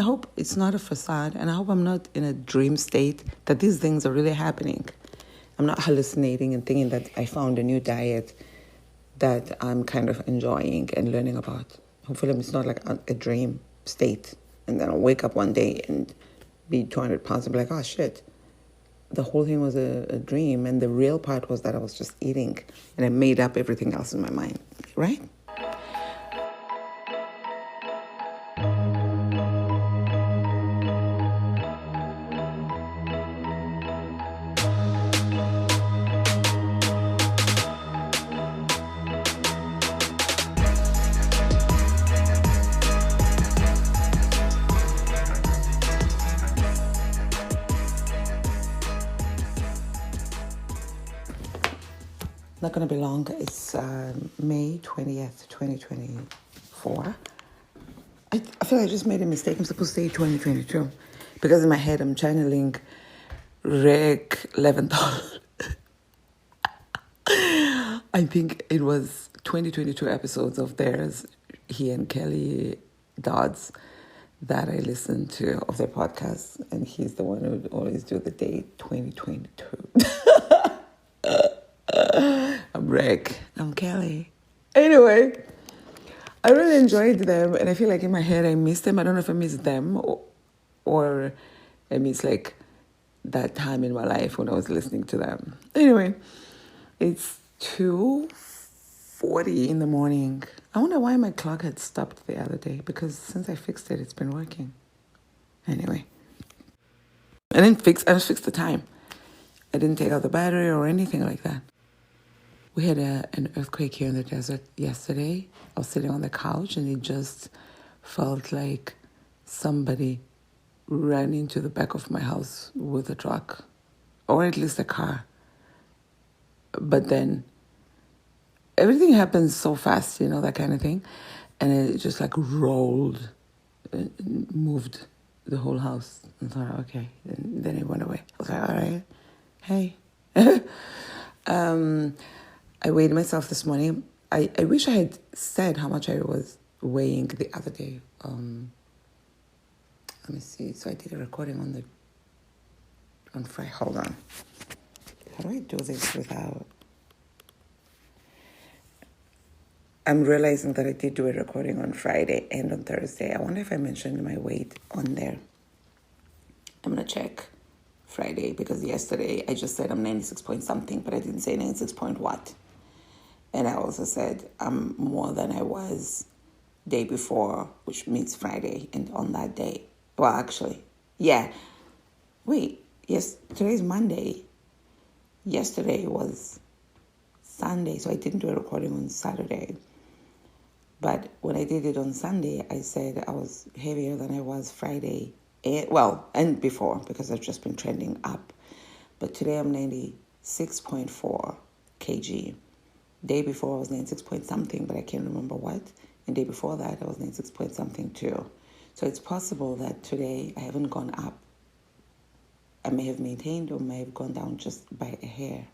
hope it's not a facade, and I hope I'm not in a dream state that these things are really happening. I'm not hallucinating and thinking that I found a new diet that I'm kind of enjoying and learning about. Hopefully it's not like a dream state, and then I'll wake up one day and be 200 pounds and be like, oh shit, the whole thing was a dream, and the real part was that I was just eating and I made up everything else in my mind, right? Not going to be long. It's May 20th, 2024. I feel like I just made a mistake. I'm supposed to say 2022. Because in my head, I'm channeling Rick Leventhal. I think it was 2022 episodes of theirs, he and Kelly Dodds, that I listened to of their podcast. And he's the one who would always do the date 2022. I'm Rick. I'm Kelly. Anyway, I really enjoyed them, and I feel like in my head I miss them. I don't know if I miss them or I miss like that time in my life when I was listening to them. Anyway, it's 2:40 in the morning. I wonder why my clock had stopped the other day, because since I fixed it, it's been working. Anyway, I just fixed the time. I didn't take out the battery or anything like that. We had an earthquake here in the desert yesterday. I was sitting on the couch and it just felt like somebody ran into the back of my house with a truck, or at least a car. But then everything happens so fast, that kind of thing. And it just like rolled, moved the whole house. And thought, okay. And then it went away. I was like, all right, hey. I weighed myself this morning. I wish I had said how much I was weighing the other day. Let me see. So I did a recording on Friday. Hold on. How do I do this without? I'm realizing that I did do a recording on Friday and on Thursday. I wonder if I mentioned my weight on there. I'm going to check Friday, because yesterday I just said I'm 96 point something, but I didn't say 96 point what. And I also said I'm more than I was day before, which means Friday, and on that day. Well, actually, yeah. Wait, yes, today's Monday. Yesterday was Sunday, so I didn't do a recording on Saturday. But when I did it on Sunday, I said I was heavier than I was Friday. And before, because I've just been trending up. But today I'm 96.4 kg. Day before I was 96 point something, but I can't remember what. And day before that I was 96 point something too. So it's possible that today I haven't gone up. I may have maintained or may have gone down just by a hair.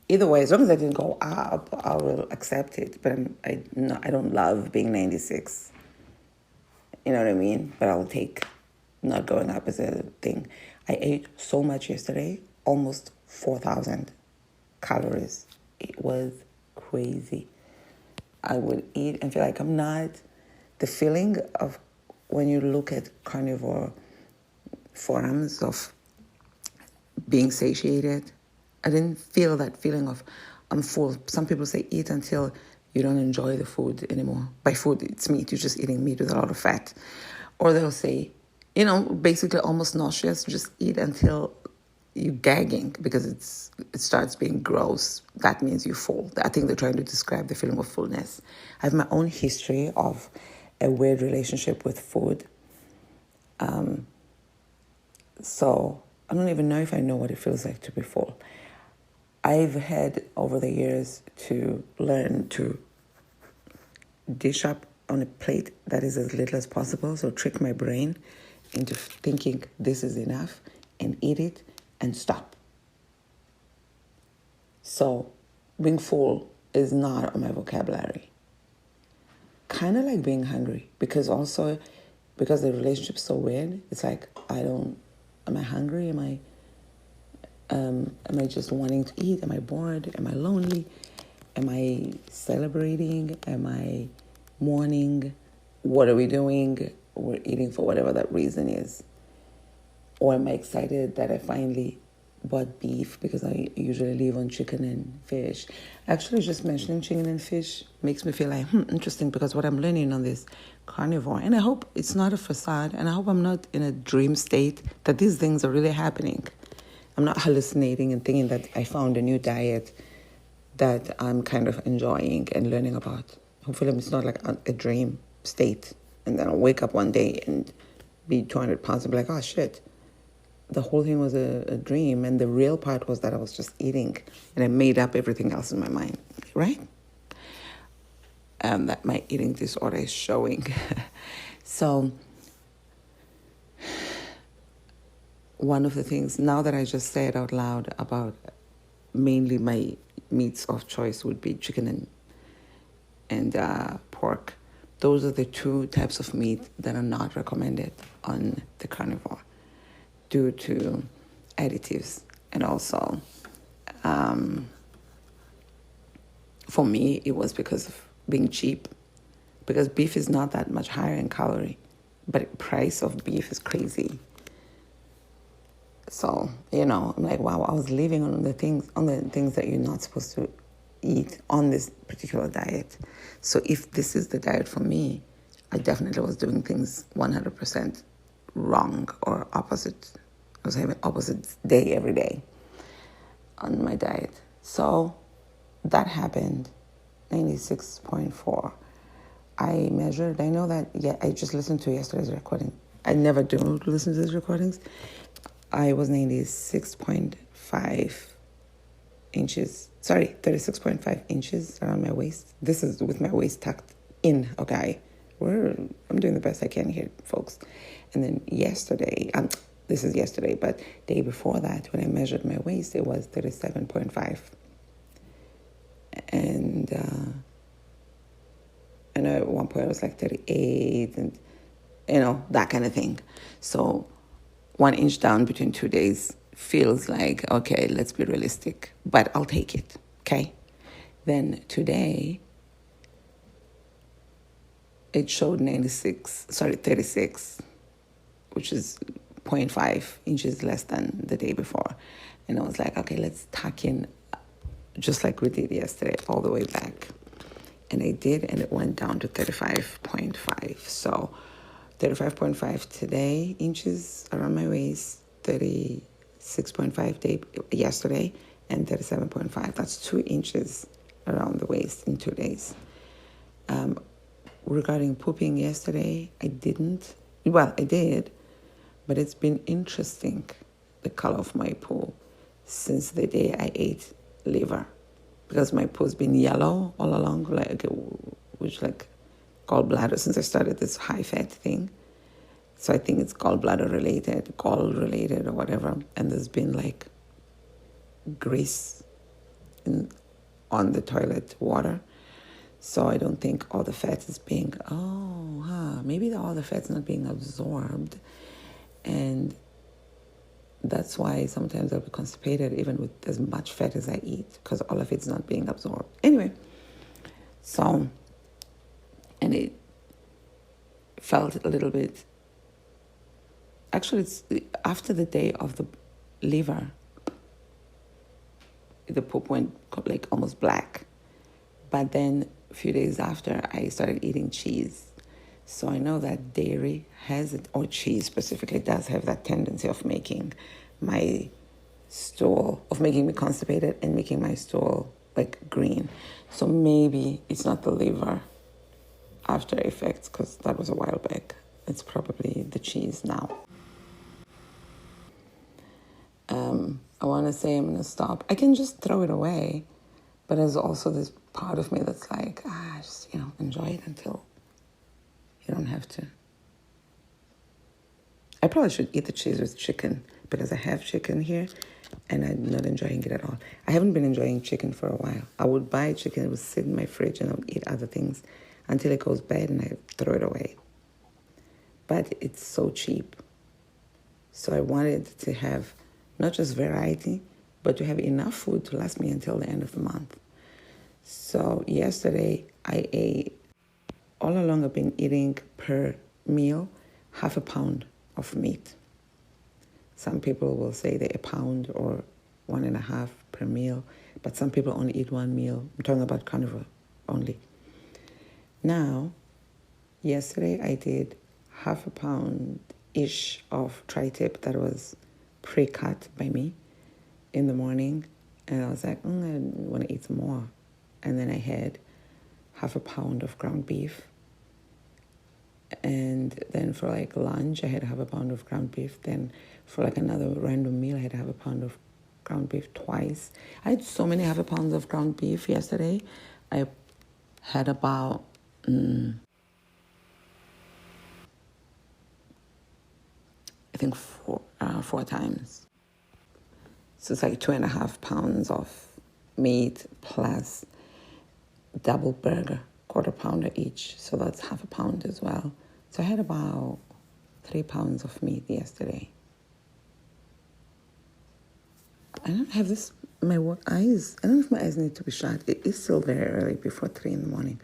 Either way, as long as I didn't go up, I will accept it. But I don't love being 96. You know what I mean? But I'll take not going up as a thing. I ate so much yesterday, almost 4,000 calories. It was crazy. I would eat and feel like I'm not. The feeling of when you look at carnivore forums of being satiated, I didn't feel that feeling of I'm full. Some people say eat until you don't enjoy the food anymore. By food, it's meat. You're just eating meat with a lot of fat. Or they'll say, basically almost nauseous. Just eat until you're gagging because it starts being gross. That means you're full. I think they're trying to describe the feeling of fullness. I have my own history of a weird relationship with food. So I don't even know if I know what it feels like to be full. I've had over the years to learn to dish up on a plate that is as little as possible. So trick my brain into thinking this is enough and eat it and stop. So being full is not on my vocabulary. Kind of like being hungry, because also because the relationship's so weird, it's like, am I hungry? Am I just wanting to eat? Am I bored? Am I lonely? Am I celebrating? Am I mourning? What are we doing? We're eating for whatever that reason is. Or am I excited that I finally bought beef because I usually live on chicken and fish? Actually, just mentioning chicken and fish makes me feel like, interesting, because what I'm learning on this carnivore, and I hope it's not a facade, and I hope I'm not in a dream state that these things are really happening. I'm not hallucinating and thinking that I found a new diet that I'm kind of enjoying and learning about. Hopefully it's not like a dream state, and then I'll wake up one day and be 200 pounds and be like, oh shit, the whole thing was a dream, and the real part was that I was just eating, and I made up everything else in my mind, right? That my eating disorder is showing. So one of the things, now that I just said out loud about mainly my meats of choice would be chicken and pork. Those are the two types of meat that are not recommended on the carnivore due to additives. And also, for me, it was because of being cheap, because beef is not that much higher in calorie, but the price of beef is crazy. So, I'm like, wow, I was living on the things that you're not supposed to eat on this particular diet. So if this is the diet for me, I definitely was doing things 100% wrong or opposite. I was having opposite day every day on my diet. So that happened, 96.4. I measured, I know that, I just listened to yesterday's recording. I never do listen to these recordings. I was 96.5 inches, 36.5 inches around my waist. This is with my waist tucked in, okay? I'm doing the best I can here, folks. And then yesterday, this is yesterday, but day before that, when I measured my waist, it was 37.5. And at one point I was like 38 and, that kind of thing. So 1 inch down between 2 days feels like, okay, let's be realistic, but I'll take it, okay? Then today, it showed 36, which is 0.5 inches less than the day before. And I was like, okay, let's tuck in, just like we did yesterday, all the way back. And I did, and it went down to 35.5. So 35.5 today, inches around my waist, 36.5 yesterday, and 37.5. That's 2 inches around the waist in 2 days. Regarding pooping yesterday, I didn't. Well, I did, but it's been interesting, the color of my poo, since the day I ate liver. Because my poo's been yellow all along, which gallbladder, since I started this high-fat thing. So I think it's gallbladder related, gall related or whatever. And there's been grease on the toilet water. So I don't think all the fat is being, maybe all the fat's not being absorbed. And that's why sometimes I'll be constipated even with as much fat as I eat, because all of it's not being absorbed. Anyway, so, and it felt a little bit, actually it's after the day of the liver, the poop went almost black. But then a few days after, I started eating cheese. So I know that dairy has it, or cheese specifically, does have that tendency of making my stool, of making me constipated and making my stool green. So maybe it's not the liver after effects, because that was a while back. It's probably the cheese now. I want to say I'm going to stop. I can just throw it away, but there's also this part of me that's like, just, enjoy it until you don't have to. I probably should eat the cheese with chicken, because I have chicken here and I'm not enjoying it at all. I haven't been enjoying chicken for a while. I would buy chicken, it would sit in my fridge, and I would eat other things until it goes bad and I throw it away. but it's so cheap. So I wanted to have not just variety, but to have enough food to last me until the end of the month. So yesterday I ate, all along I've been eating per meal half a pound of meat. Some people will say they're a pound or 1.5 per meal, but some people only eat one meal. I'm talking about carnivore only. Now, yesterday I did half a pound-ish of tri-tip that was pre-cut by me in the morning. And I was like, I want to eat some more. And then I had half a pound of ground beef. And then for like lunch, I had half a pound of ground beef. Then for like another random meal, I had half a pound of ground beef twice. I had so many half a pounds of ground beef yesterday. I had about I think four times. So it's like 2.5 pounds of meat plus double burger, quarter pounder each. So that's half a pound as well. So I had about 3 pounds of meat yesterday. I don't have this, my eyes, I don't know if my eyes need to be shut. It is still very early, before 3 in the morning.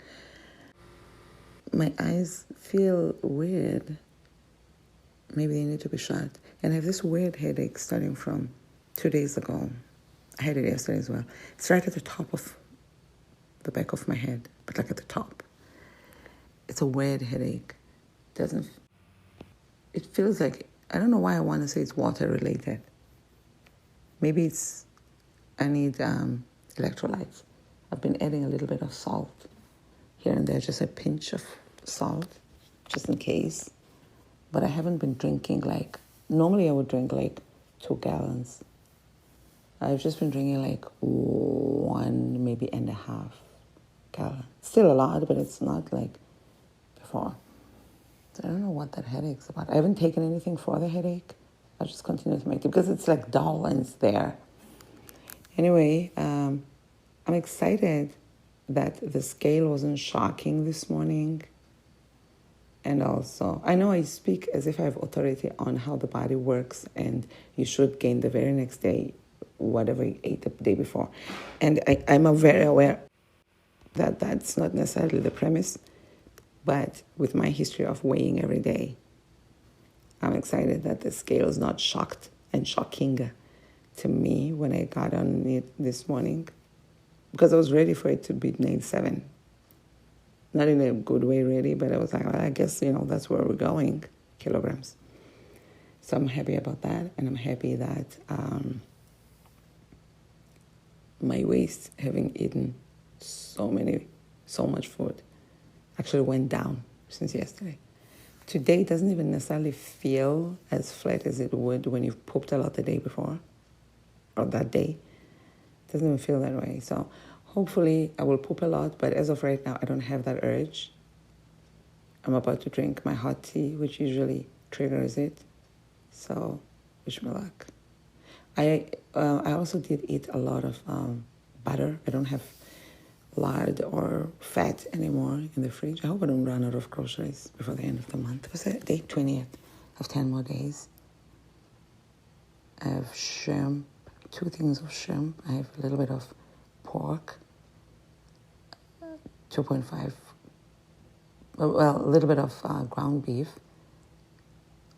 My eyes feel weird. Maybe they need to be shut. And I have this weird headache starting from 2 days ago. I had it yesterday as well. It's right at the top of the back of my head, but like at the top. It's a weird headache. It feels like, I don't know why I want to say it's water related. Maybe I need electrolytes. I've been adding a little bit of salt here and there, just a pinch of salt, just in case. But I haven't been drinking normally I would drink 2 gallons. I've just been drinking 1, maybe and a half gallon. Still a lot, but it's not like before. So I don't know what that headache's about. I haven't taken anything for the headache. I'll just continue to make it because it's dull and it's there. Anyway, I'm excited that the scale wasn't shocking this morning. And also, I know I speak as if I have authority on how the body works, and you should gain the very next day whatever you ate the day before. And I'm very aware that that's not necessarily the premise, but with my history of weighing every day, I'm excited that the scale is not shocked and shocking to me when I got on it this morning, because I was ready for it to be 97. Not in a good way, really, but I was like, well, I guess, that's where we're going, kilograms. So I'm happy about that, and I'm happy that my waist, having eaten so much food, actually went down since yesterday. Today doesn't even necessarily feel as flat as it would when you've pooped a lot the day before, or that day. It doesn't even feel that way. So hopefully I will poop a lot, but as of right now, I don't have that urge. I'm about to drink my hot tea, which usually triggers it. So wish me luck. I also did eat a lot of butter. I don't have lard or fat anymore in the fridge. I hope I don't run out of groceries before the end of the month. What's that? Day 20th of 10 more days. I have shrimp, 2 things of shrimp. I have a little bit of pork, 2.5, a little bit of ground beef,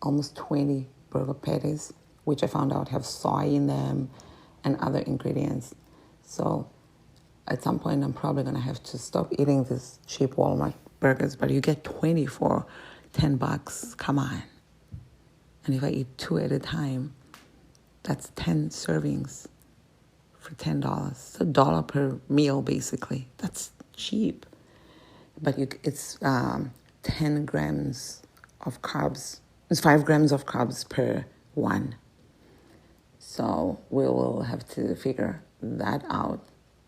almost 20 burger patties, which I found out have soy in them and other ingredients. So at some point, I'm probably going to have to stop eating these cheap Walmart burgers, but you get 20 for $10. Come on. And if I eat 2 at a time, that's 10 servings for $10. It's $1 per meal, basically. That's cheap. But it's 10 grams of carbs. It's 5 grams of carbs per one. So we will have to figure that out.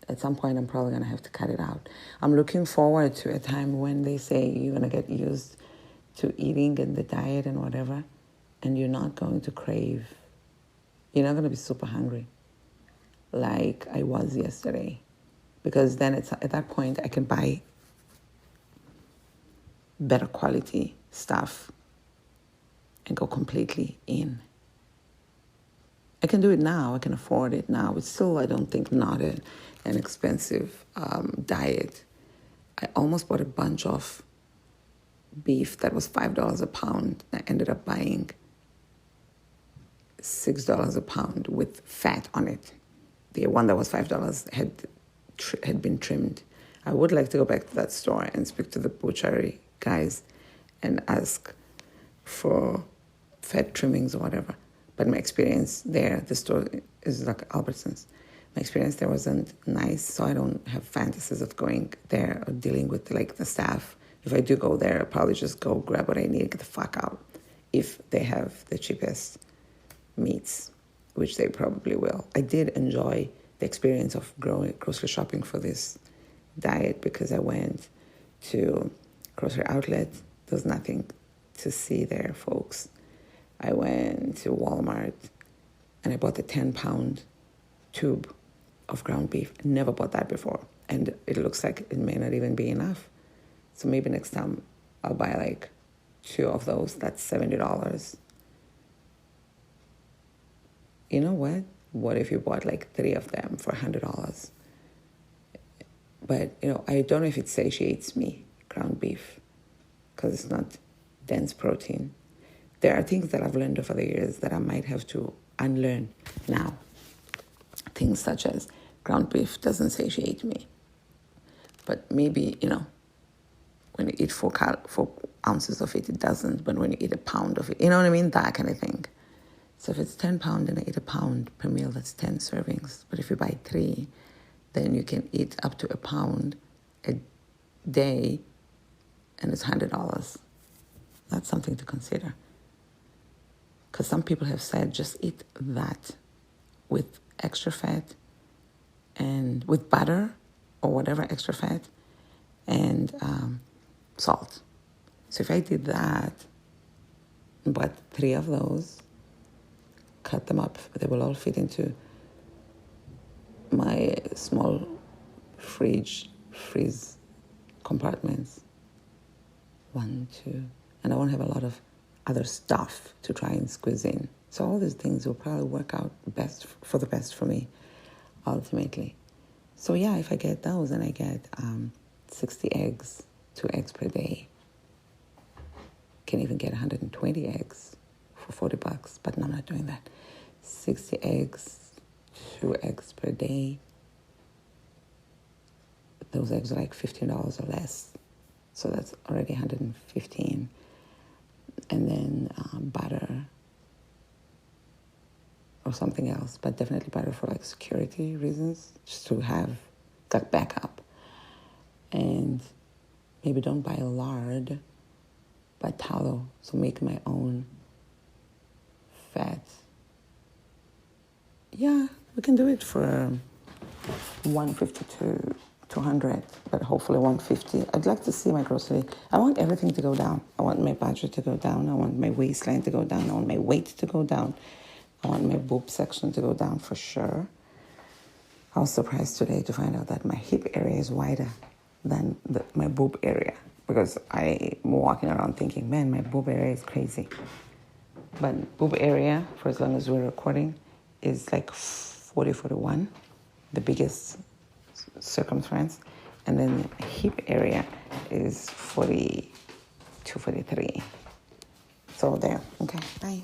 At some point, I'm probably going to have to cut it out. I'm looking forward to a time when they say you're going to get used to eating and the diet and whatever, and you're not going to crave. You're not going to be super hungry like I was yesterday. Because then at that point, I can buy better quality stuff and go completely in. I can do it now. I can afford it now. It's still, I don't think, not an expensive diet. I almost bought a bunch of beef that was $5 a pound. I ended up buying $6 a pound with fat on it. The one that was $5 had been trimmed. I would like to go back to that store and speak to the butchery guys and ask for fat trimmings or whatever. But my experience there, the store is like Albertsons. My experience there wasn't nice, so I don't have fantasies of going there or dealing with like the staff. If I do go there, I'll probably just go grab what I need and get the fuck out. If they have the cheapest meats, which they probably will. I did enjoy the experience of grocery shopping for this diet because I went to grocery outlet. There's nothing to see there, folks. I went to Walmart and I bought the 10-pound tube of ground beef. I never bought that before. And it looks like it may not even be enough. So maybe next time I'll buy like 2 of those. That's $70. You know what? What if you bought like 3 of them for $100? But, I don't know if it satiates me, ground beef, because it's not dense protein. There are things that I've learned over the years that I might have to unlearn now. Things such as ground beef doesn't satiate me. But maybe, when you eat 4 ounces of it, it doesn't. But when you eat a pound of it, you know what I mean? That kind of thing. So if it's 10 pounds and I eat a pound per meal, that's 10 servings. But if you buy 3, then you can eat up to a pound a day, and it's $100. That's something to consider. Because some people have said just eat that with extra fat and with butter or whatever extra fat and salt. So if I did that, bought 3 of those, cut them up, they will all fit into my small freeze compartments. 1, 2, and I won't have a lot of other stuff to try and squeeze in. So all these things will probably work out best for me, ultimately. So yeah, if I get those and I get 60 eggs, 2 eggs per day, can even get 120 eggs for $40, but no, I'm not doing that. 60 eggs, 2 eggs per day. Those eggs are like $15 or less. So that's already 115. And then butter or something else, but definitely butter for like security reasons, just to have that backup. And maybe don't buy lard, buy tallow. So make my own fat. Yeah, we can do it for 150 to 200, but hopefully 150. I'd like to see my grocery. I want everything to go down. I want my budget to go down. I want my waistline to go down. I want my weight to go down. I want my boob section to go down for sure. I was surprised today to find out that my hip area is wider than my boob area, because I'm walking around thinking, man, my boob area is crazy. But boob area, for as long as we're recording, is like 40, 41, the biggest circumference. And then the hip area is 42, 43. So there. Okay, bye.